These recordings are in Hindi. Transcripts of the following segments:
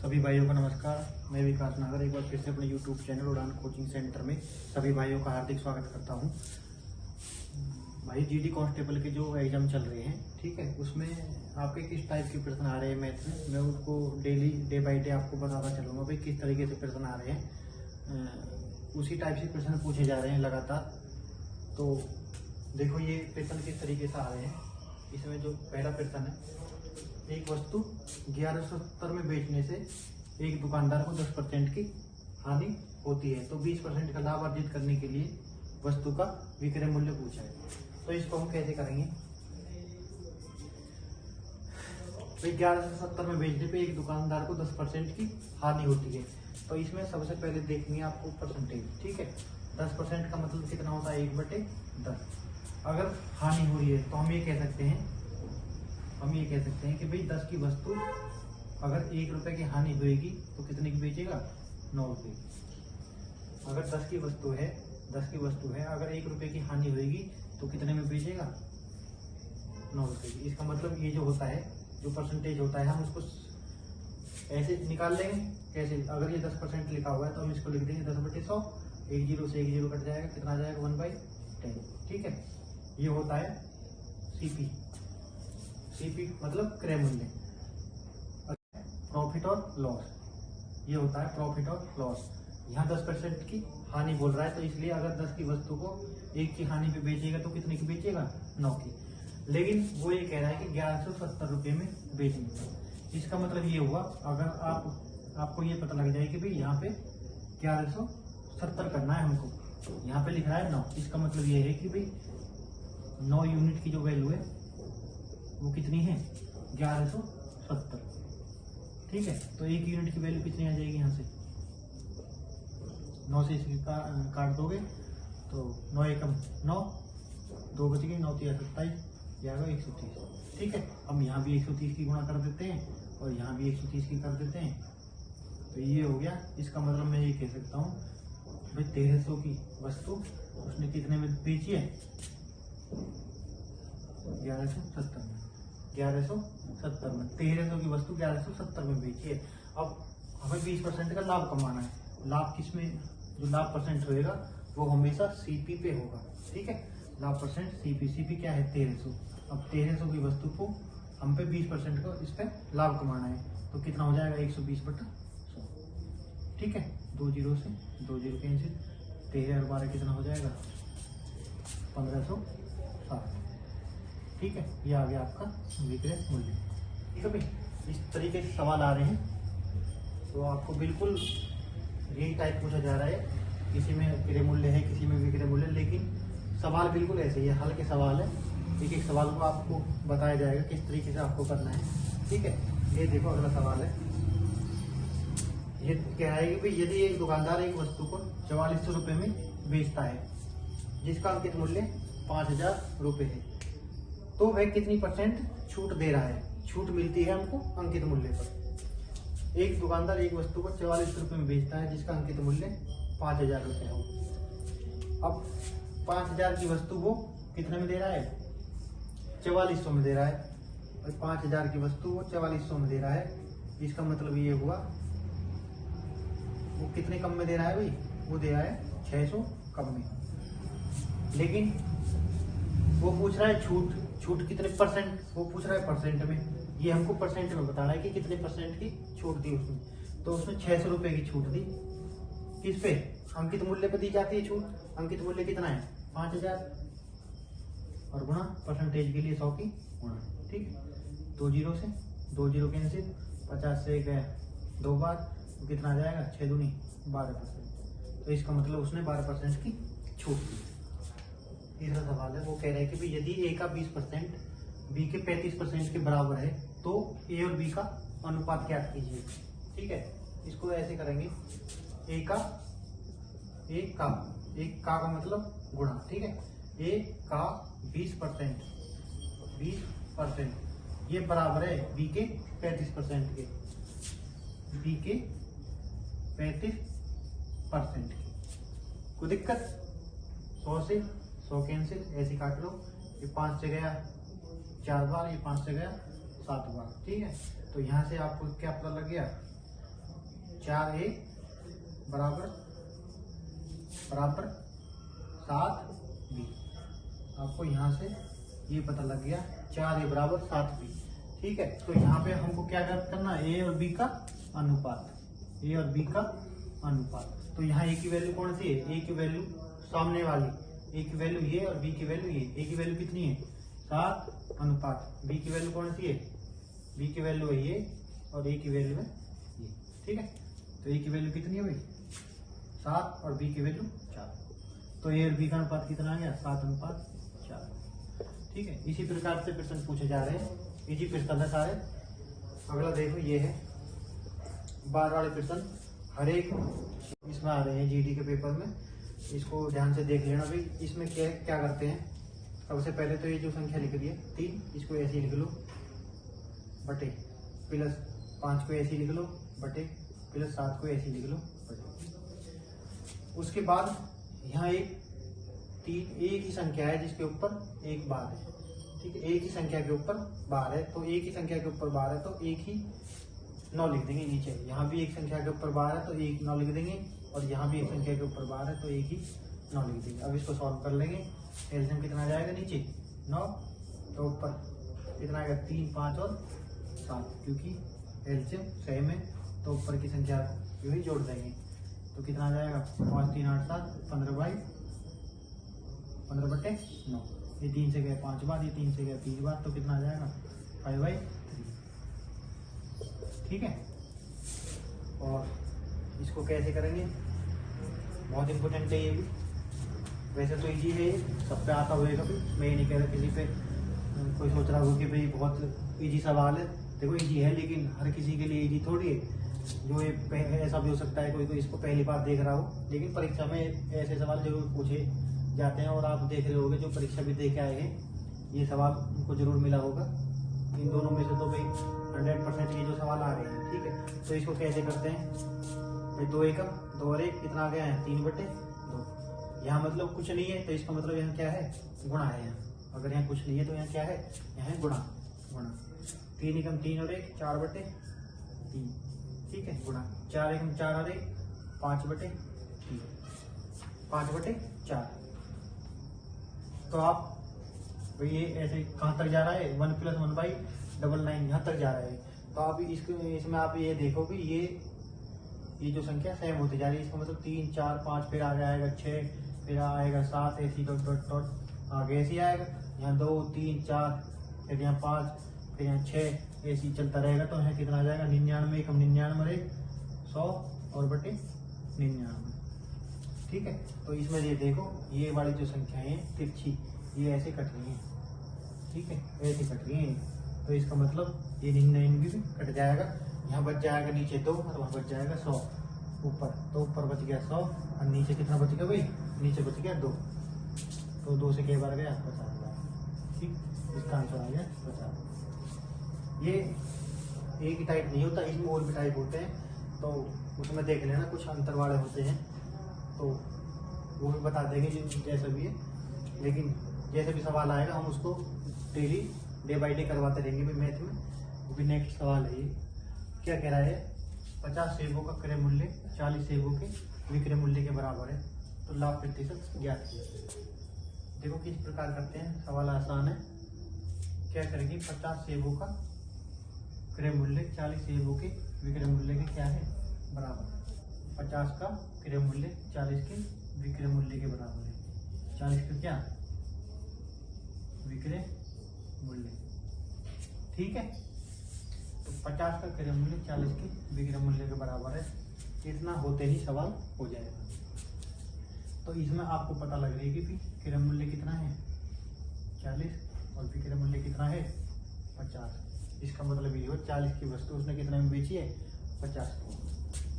सभी भाइयों को नमस्कार। मैं विकास नागर एक बार फिर से अपने YouTube चैनल उड़ान कोचिंग सेंटर में सभी भाइयों का हार्दिक स्वागत करता हूं। भाई जीडी कांस्टेबल के जो एग्जाम चल रहे हैं, ठीक है, उसमें आपके किस टाइप के प्रश्न आ रहे हैं मैथ में, मैं उसको डे बाई डे आपको बताता चलूँगा भाई किस तरीके से प्रश्न आ रहे हैं। उसी टाइप से प्रश्न पूछे जा रहे हैं लगातार। तो देखो ये प्रश्न किस तरीके से आ रहे हैं। इसमें जो पहला प्रश्न है, एक वस्तु 1170 में बेचने से एक दुकानदार को 10% की हानि होती है, तो 20% का लाभ अर्जित करने के लिए वस्तु का विक्रय मूल्य पूछा है। तो इसको हम कैसे करेंगे भाई, 1170 में बेचने पे एक दुकानदार को 10% की हानि होती है। तो इसमें सबसे पहले देखनी है आपको परसेंटेज, ठीक है। 10% का मतलब कितना होता है, 1/10। अगर हानि हो रही है तो हम ये कह सकते हैं कि भाई 10 की वस्तु अगर 1 रुपए की हानि होगी तो कितने की बेचेगा, 9 रुपए की। अगर 10 की वस्तु है अगर 1 रुपए की हानि होगी तो कितने में बेचेगा, 9 रुपए की। इसका मतलब ये जो होता है, जो परसेंटेज होता है, हम उसको ऐसे निकाल लेंगे। कैसे, अगर ये 10% लिखा हुआ है तो हम इसको लिख देंगे 10/100, 1 जीरो से 1 जीरो कट जाएगा, कितना आ जाएगा 1/10, ठीक है। ये होता है सीपी मतलब क्रय मूल्य। प्रॉफिट और लॉस, ये होता है प्रॉफिट और लॉस। यहाँ 10% की हानि बोल रहा है, तो इसलिए अगर 10 की वस्तु को 1 की हानि पे बेचेगा तो कितने की बेचेगा, 9 की। लेकिन वो ये कह रहा है कि 1170 रुपये में बेचने का। इसका मतलब ये हुआ, अगर आपको ये पता लग जाए कि भाई यहाँ पे 1170 करना है हमको, यहाँ पे लिख रहा है 9, इसका मतलब ये है कि भाई 9 यूनिट की जो वैल्यू है वो कितनी है, 1170, ठीक है। तो 1 यूनिट की वैल्यू कितनी आ जाएगी, यहाँ से 9 से इसकी काट दोगे तो 9 एकम 9, 2 बच गई, 9 3 27, जाएगा 130, ठीक है। हम यहाँ भी 130 की गुणा कर देते हैं और यहाँ भी 130 की कर देते हैं, तो ये हो गया। इसका मतलब मैं ये कह सकता हूँ भाई 1300 की वस्तु उसने कितने में बेची है, 1170 में। 1170 में 1300 की वस्तु 1170 में बेची है। अब हमें 20% का लाभ कमाना है। लाभ किसमें, जो लाभ परसेंट होएगा वो हमेशा सीपी पे होगा, ठीक है। लाभ परसेंट सीपी क्या है, 1300। अब 1300 की वस्तु को हम पे 20% का इस पे लाभ कमाना है, तो कितना हो जाएगा, 120/100, ठीक है। 2 जीरो से 2 जीरो कैंसिल, 13 और 12 कितना हो जाएगा, 1560, ठीक है। ये आ गया आपका विक्रय मूल्य, ठीक है भाई। इस तरीके से सवाल आ रहे हैं, तो आपको बिल्कुल यही टाइप पूछा जा रहा है। किसी में क्रय मूल्य है, किसी में विक्रय मूल्य, लेकिन सवाल बिल्कुल ऐसे ही है, हल्के सवाल है। एक एक सवाल को आपको बताया जाएगा किस तरीके से आपको करना है, ठीक है। ये देखो अगला सवाल है, ये कह रहा है कि भाई यदि एक दुकानदार एक वस्तु को 4400 रुपये में बेचता है जिसका अंकित मूल्य 5000 रुपये है, तो वह कितनी परसेंट छूट दे रहा है, छूट मिलती है हमको अंकित मूल्य पर। एक दुकानदार एक वस्तु को 4400 रुपये में बेचता है जिसका अंकित मूल्य 5000 रुपये हो। अब 5000 की वस्तु वो कितने में दे रहा है, 4400 में दे रहा है। और 5000 की वस्तु वो 4400 में दे रहा है। इसका मतलब ये हुआ वो कितने कम में दे रहा है भाई, वो दे रहा है 600 कम में। लेकिन वो पूछ रहा है छूट कितने परसेंट, वो पूछ रहा है परसेंट में। ये हमको परसेंट में बताना है कि कितने परसेंट की छूट दी उसने। तो उसने 600 रुपये की छूट दी, किस पे, अंकित मूल्य पे दी जाती है छूट। अंकित मूल्य कितना है, 5000, और गुणा परसेंटेज के लिए 100 की गुणा, ठीक है। 2 जीरो से 2 जीरो कैंसिल, 50 से गया 2 बार, तो कितना आ जाएगा, 6 दूनी 12%। तो इसका मतलब उसने 12% की छूट दी। तीसरा सवाल है, वो कह रहे हैं कि भाई यदि ए का 20% बी के 35% के बराबर है तो ए और बी का अनुपात ज्ञात कीजिए, ठीक है। इसको ऐसे करेंगे, ए का मतलब गुणा, ठीक है। ए का 20% ये बराबर है बी के 35% के, बी के 35% की। कोई दिक्कत, 100 से 100 कैंसिल, ऐसे काट लो। ये 5 से गया 4 बार, ये 5 से गया 7 बार, ठीक है। तो यहाँ से आपको क्या पता लग गया, 4A बराबर 7B। आपको यहाँ से ये पता लग गया 4A बराबर 7B। ठीक है, तो यहाँ पे हमको क्या करना है, A और B का अनुपात, A और B का अनुपात। तो यहाँ A की वैल्यू कौन सी है, A की वैल्यू सामने वाली, A की वैल्यू ये और B की वैल्यू ये। A की वैल्यू कितनी है 7 अनुपात B की वैल्यू कौन सी है, B की वैल्यू है ये और A की वैल्यू है ये। ठीक है, तो A की वैल्यू कितनी है भाई 7 और B की वैल्यू 4। तो A और B का अनुपात कितना आ गया 7 अनुपात 4। ठीक है, इसी प्रकार से प्रश्न पूछे जा रहे हैं, इजी प्रश्न है सारे। अगला देखो ये है 12 वाले प्रश्न, हर एक इसमें आ रहे हैं जीडी के पेपर में, इसको ध्यान से देख लेना भाई। इसमें क्या करते हैं, सबसे पहले तो ये जो संख्या लिख दी है 3, इसको ऐसे ही लिख लो बटे प्लस 5 को ऐसे ही लिख लो बटे प्लस 7 को ऐसे ही लिख लो बटे। उसके बाद यहाँ एक ही संख्या है जिसके ऊपर एक बार है। ठीक है, एक ही संख्या के ऊपर बार है, तो एक ही संख्या के ऊपर बार है तो एक ही 9 लिख देंगे नीचे। यहाँ भी एक संख्या के ऊपर बार है तो एक 9 लिख देंगे, और यहाँ भी एक संख्या के ऊपर बार है तो एक ही 9 लिख देंगे। अब इसको सॉल्व कर लेंगे। एलसीएम कितना जाएगा नीचे 9, तो ऊपर कितना आएगा 3, 5 और 7, क्योंकि एलसीएम सेम है तो ऊपर की संख्या को ही जोड़ देंगे। तो कितना आ जाएगा 5, 3, 8, 7, 15 बटे 9। ये 3 से गए 5 बार, ये 3 से गए 3 बार, तो कितना आ जाएगा 5/3। ठीक है, और इसको कैसे करेंगे, बहुत इंपॉर्टेंट है ये भी। वैसे तो इजी है, सब पे आता होगा भी, मैं ये नहीं कह रहा किसी पे कोई सोच रहा हो कि भाई बहुत इजी सवाल है। देखो इजी है, लेकिन हर किसी के लिए इजी थोड़ी है। जो ये ऐसा भी हो सकता है कोई इसको पहली बार देख रहा हो, लेकिन परीक्षा में ऐसे सवाल जरूर पूछे जाते हैं। और आप देख रहे होगे जो परीक्षा भी दे के आए हैं, ये सवाल उनको जरूर मिला होगा। इन दोनों में से तो भाई 100% ये जो सवाल आ रहे हैं। ठीक है, तो इसको कैसे करते हैं भाई, 2 एकम 2 और 1 कितना आ गया है 3/2। यहाँ मतलब कुछ नहीं है, तो इसका मतलब यहाँ क्या है गुणा है। यहाँ अगर यहाँ कुछ नहीं है तो यहाँ क्या है, यहाँ गुणा। 3 एकम 3 और 1 4/3। ठीक है, गुणा 4 एकम 4 और 1 5/3, 5/4। तो आप तो ये ऐसे कहाँ तक जा रहा है, 1 + 1/99 यहाँ तक जा रहा है। तो आप इसमें आप ये देखो कि ये जो संख्या सेम होती जा रही है। इसका मतलब 3, 4, 5, फिर आगे आएगा 6, फिर आएगा 7, ऐसी डॉट डॉट डॉट आगे ऐसे आएगा। यहाँ 2, 3, 4, फिर यहाँ 5, फिर यहाँ 6, ऐसे चलता रहेगा। तो यहाँ कितना आ जाएगा 99 एकम 99 और 1 100 और बटे 99। ठीक है, तो इसमें ये देखो ये वाली जो संख्याएं हैं तिरछी, ये ऐसे कट रही है। ठीक है, ऐसे कट रही है, तो इसका मतलब ये 99 भी कट जाएगा। यहाँ बच जाएगा नीचे 2 और वहाँ बच जाएगा 100 ऊपर, तो ऊपर बच गया 100 और नीचे कितना बच गया भाई, नीचे बच गया 2। तो 2 से कई बार गया 50। ठीक, इसका आंसर आ गया 50। ये एक ही टाइप नहीं होता, इसमें और भी टाइप होते हैं, तो उसमें देख लेना कुछ अंतर वाले होते हैं, तो वो भी बता देंगे जैसा भी है। लेकिन जैसे भी सवाल आएगा हम उसको डेली डे बाई डे करवाते रहेंगे भी मैथ में। वो भी नेक्स्ट सवाल है, ये क्या कह रहा है 50 सेबों का क्रय मूल्य 40 सेबों के विक्रय मूल्य के बराबर है, तो लाभ प्रतिशत ज्ञात कीजिए। देखो किस प्रकार करते हैं, सवाल आसान है। क्या करेंगे 50 सेबों का क्रय मूल्य 40 सेबों के विक्रय मूल्य के क्या है बराबर। 50 का क्रय मूल्य 40 के विक्रय मूल्य के बराबर है। 40 का क्या विक्रय मूल्य। ठीक है, तो 50 का क्रय मूल्य 40 के विक्रय मूल्य के बराबर है। इतना होते ही सवाल हो जाएगा। तो इसमें आपको पता लग रही है कि क्रय मूल्य कितना है 40 और विक्रय मूल्य कितना है 50। इसका मतलब ये हो 40 की वस्तु उसने कितने में बेची है 50 को,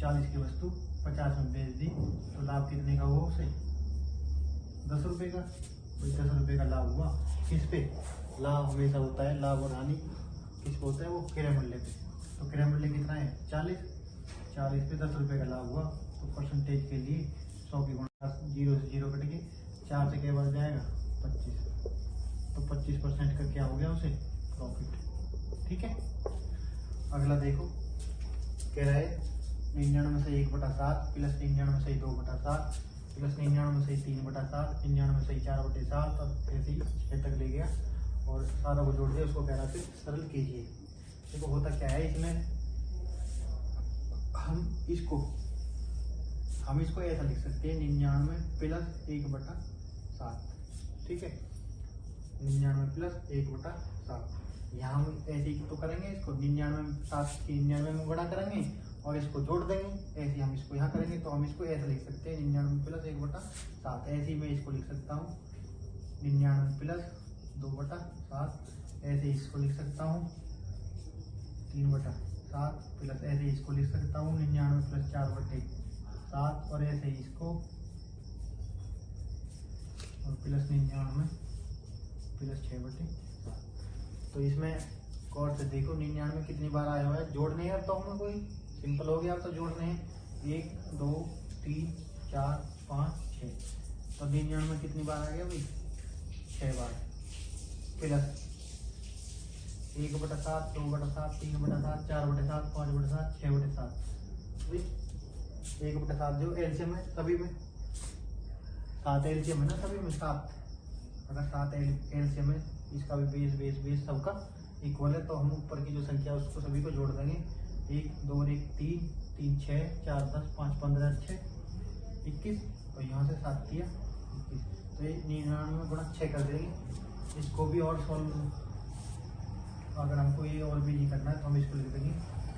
40 की वस्तु 50 में बेच दी, तो लाभ कितने का हुआ उसे 10 रुपये का। 10 रुपये का लाभ हुआ। किस पे लाभ हमेशा होता है, लाभ और हानि किस पे होता है, वो क्रय मूल्य पे। तो क्रय मूल्य कितना है 40 पे 10 रुपये का लाभ हुआ, तो परसेंटेज के लिए 100 की गुणा 0 से 0 कट के 4 से क्या बढ़ जाएगा 25, तो 25% का क्या हो गया उसे प्रॉफिट। ठीक है, अगला देखो कह रहा है 99 से 1/7 प्लस 99 से 2/7 प्लस 99 से 3/7 99 से 4/7 और ऐसे ही 6 तक ले गया और सारा को जोड़ दिया, उसको कह रहा फिर सरल कीजिए। देखो होता क्या है इसमें, हम इसको ऐसा लिख सकते हैं 99 प्लस 1/7, ठीक है, 99 प्लस 1/7। यहाँ हम ऐसे ही तो करेंगे, इसको 99 7 की 99 में गुणा करेंगे और इसको जोड़ देंगे, ऐसे हम इसको यहाँ करेंगे तो हम इसको ऐसे लिख सकते हैं 99 प्लस 1/7। ऐसे ही मैं इसको लिख सकता हूँ 99 प्लस 2/7, ऐसे इसको लिख सकता हूँ 3/7 प्लस ऐसे इसको लिख सकता हूँ 99 प्लस 4/7 और ऐसे इसको और प्लस 99 प्लस 6/7। तो इसमें कॉर्ड से देखो 99 कितनी बार आया हुआ है, जोड़ने हैं तो हमें कोई सिंपल हो गया, तो जोड़ने हैं 1 2 3 4 5 6, तो 99 कितनी बार आ गया भाई 6 बार, प्लस 1/7 2/7 3/7 4/7 5/7 6/7। 1/7 जो एलसीएम है सभी में, 7 एलसीएम है ना सभी में 7, अगर 7 एलसीएम है इसका भी बेस सबका इक्वल है, तो हम ऊपर की जो संख्या है उसको सभी को जोड़ देंगे 1 2 1 3 3 6 4 10 5 15 6 21 और यहाँ से 7 किया 21, तो ये 99 गुणा 6 कर देंगे। इसको भी और सॉल्व, अगर हमको ये और भी नहीं करना है तो हम इसको लिख देंगे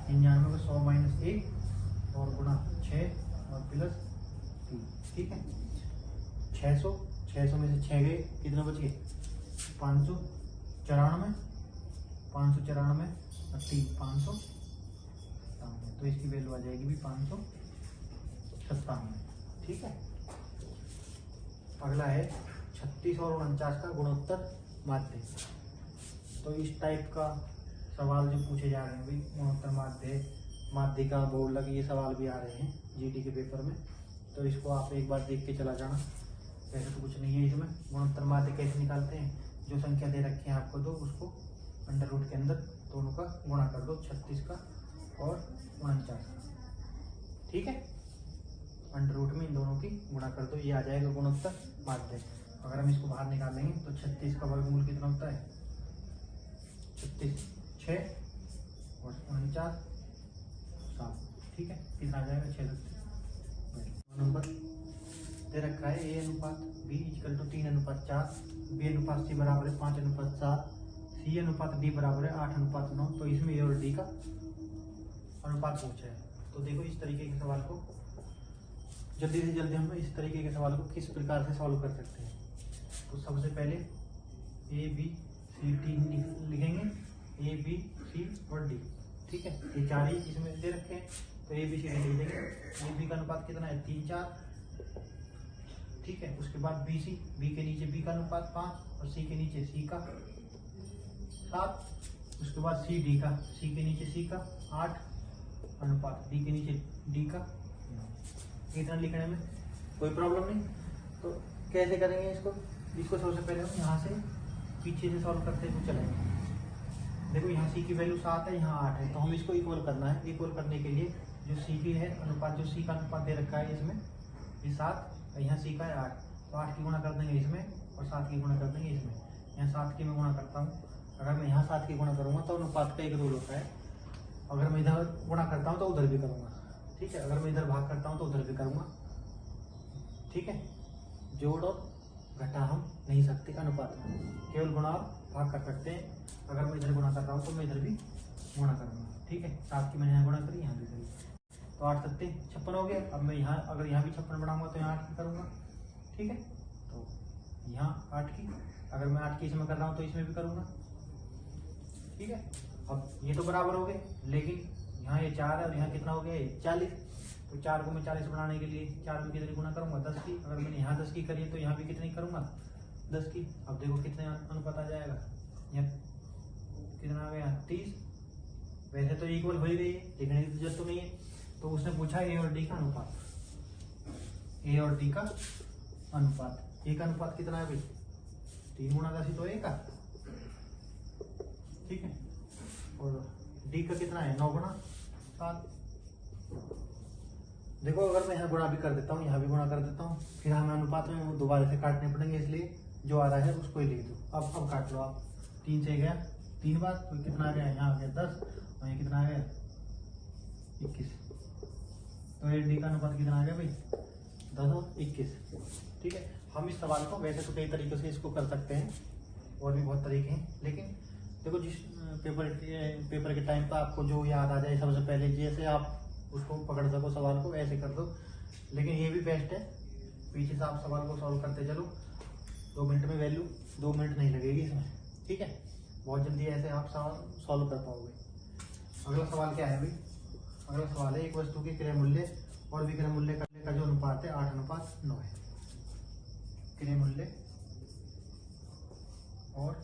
99 को 100 माइनस 1 और गुणा 6 और प्लस 3, ठीक है। 600 में से 6 गए, कितना बच गए 594 और 3 597, तो इसकी वैल्यू आ जाएगी भी 597, ठीक है। अगला है 36 और 49 का गुणोत्तर माध्य। तो इस टाइप का सवाल जो पूछे जा रहे हैं भाई गुणोत्तर माध्य का बोर्ड लगे, ये सवाल भी आ रहे हैं जीडी के पेपर में, तो इसको आप एक बार देख के चला जाना। वैसे तो कुछ नहीं है इसमें। गुणोत्तर माध्य कैसे निकालते हैं, जो संख्या दे रखी है आपको दो, उसको अंडर रूट के अंदर दोनों का गुणा कर दो, 36 का और 49 का, ठीक है। अंडर रूट में इन दोनों की गुणा कर दो, ये आ जाएगा गुणोत्तर माध्य। अगर हम इसको बाहर निकालेंगे तो 36 का वर्गमूल कितना होता है 36 6 और 49 7, ठीक है। कितना आ जाएगा 6 नंबर दे रखा है ए अनुपात बी इक्वल टू 3:4, बी अनुपात सी बराबर है 5:7, सी अनुपात डी बराबर है 8:9। तो इसमें ए और डी का अनुपात पूछा है। तो देखो इस तरीके के सवाल को जल्दी से जल्दी हम इस तरीके के सवाल को किस प्रकार से सॉल्व कर सकते हैं। तो सबसे पहले ए बी सी डी लिखेंगे, ए बी सी और डी, ठीक है। ये चार ही इसमें दे रखे हैं, तो ए बी सी डी लिख देंगे। ए बी का अनुपात कितना है 3 4, ठीक है। उसके बाद बी सी, बी के नीचे बी का अनुपात 5 और सी के नीचे सी का 7। उसके बाद सी डी का, सी के नीचे सी का 8 अनुपात डी के नीचे डी का 9। इतना लिखने में कोई प्रॉब्लम नहीं। तो कैसे करेंगे इसको सबसे पहले हम यहाँ से पीछे से सॉल्व करते हुए चलेंगे। देखो यहाँ सी की वैल्यू 7 है, यहाँ 8 है, तो हम इसको इक्वल करना है। इक्वल करने के लिए जो सी की है अनुपात, जो सी का अनुपात दे रखा है इसमें, ये 7 और यहाँ सी का है 8, तो 8 की गुणा कर देंगे इसमें और 7 की गुणा कर देंगे इसमें। यहाँ 7 की मैं गुणा करता हूँ, अगर मैं यहाँ 7 की गुणा करूँगा तो अनुपात का एक रूल होता है, अगर मैं इधर गुणा करता हूँ तो उधर भी करूँगा, ठीक है। अगर मैं इधर भाग करता हूँ तो उधर भी करूँगा, ठीक है। जोड़ और घटा हम नहीं सकते अनुपात में, केवल गुणा और भाग कर सकते हैं। अगर मैं इधर गुणा कर रहा हूँ तो मैं इधर भी गुणा करूँगा, ठीक है। 7 की मैंने यहाँ गुणा करी, यहाँ भी करी, तो 8 7 56 हो गया। अब मैं यहाँ अगर यहाँ भी 56 बढ़ाऊंगा तो यहाँ 8 की करूँगा, ठीक है। तो यहाँ 8 की, अगर मैं 8 की इसमें कर रहा हूँ तो इसमें भी करूँगा, ठीक है। अब ये तो बराबर हो गए, लेकिन यहाँ ये 4 है और यहाँ कितना हो गया ये 40। तो 4 को मैं 40 बढ़ाने के लिए 4 में कितनी गुणा करूँगा 10 की। अगर मैंने यहाँ 10 की करी तो यहाँ भी कितनी करूँगा 10 की। अब देखो कितने अनुपात आ जाएगा, यहाँ कितना आ गया 30। वैसे तो इक्वल हो ही गई है, लिखने की जरूरत तो नहीं है। तो उसने पूछा ए और डी का अनुपात, ए और डी का अनुपात। ए का अनुपात कितना है भाई 3 गुणा 10 ही तो ए का, ठीक है। और डी का कितना है 9 गुणा 7, देखो अगर मैं यहाँ गुणा भी कर देता हूँ, यहाँ भी गुणा कर देता हूँ, फिर हमें अनुपात में वो दोबारा से काटने पड़ेंगे, इसलिए जो आ रहा है उसको ही लिख दो। अब काट लो आप। 3 से गया 3 बार, तो कितना आ गया, यहाँ आ गया 10 और ये कितना आ गया 21। तो ये डी का अनुपात कितना आ गया भाई, 10 और 21। ठीक है, हम इस सवाल को वैसे तो कई तरीके से इसको कर सकते हैं, और भी बहुत तरीके हैं, लेकिन देखो जिस पेपर के टाइम पर आपको जो याद आ जाए सबसे पहले, जैसे आप उसको पकड़ सको सवाल को, ऐसे कर दो। लेकिन ये भी बेस्ट है, पीछे से आप सवाल को सॉल्व करते चलो, 2 मिनट में वैल्यू 2 मिनट नहीं लगेगी इसमें। ठीक है, बहुत जल्दी ऐसे आप सवाल सॉल्व कर पाओगे। अगला सवाल क्या है भाई, अगला सवाल है एक वस्तु के क्रय मूल्य और विक्रय मूल्य का जो अनुपात है 8:9 है। क्रय मूल्य और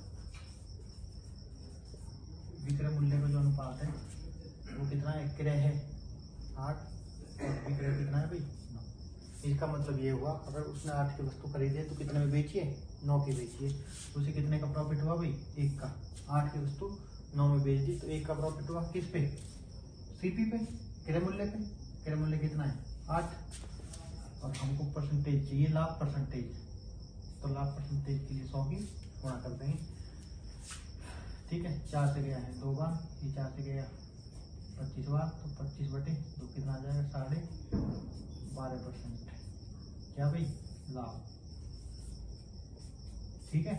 विक्रय मूल्य का जो अनुपात है वो कितना है, क्रय है 8 और विक्रय कितना है भाई 9। इसका मतलब ये हुआ, अगर उसने 8 की वस्तु खरीदी है तो कितने में बेची है, 9 की बेची है, तो उसे कितने का प्रॉफिट हुआ भाई, 1 का। 8 की वस्तु 9 में बेच दी तो 1 का प्रॉफिट हुआ, किस पे, सीपी पे, क्रय मूल्य पे। क्रय मूल्य कितना है 8 और हमको परसेंटेज चाहिए, लाभ परसेंटेज, तो लाभ परसेंटेज के लिए 100 की गुणा कर देंगे। ठीक है, 4 से गया है 2 बार, ये 4 से गया 25 बार, तो 25/2 कितना आ जाएगा, 12.5%। क्या भाई, लाभ। ठीक है,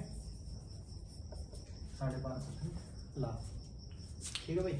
12.5% लाभ। ठीक है भाई।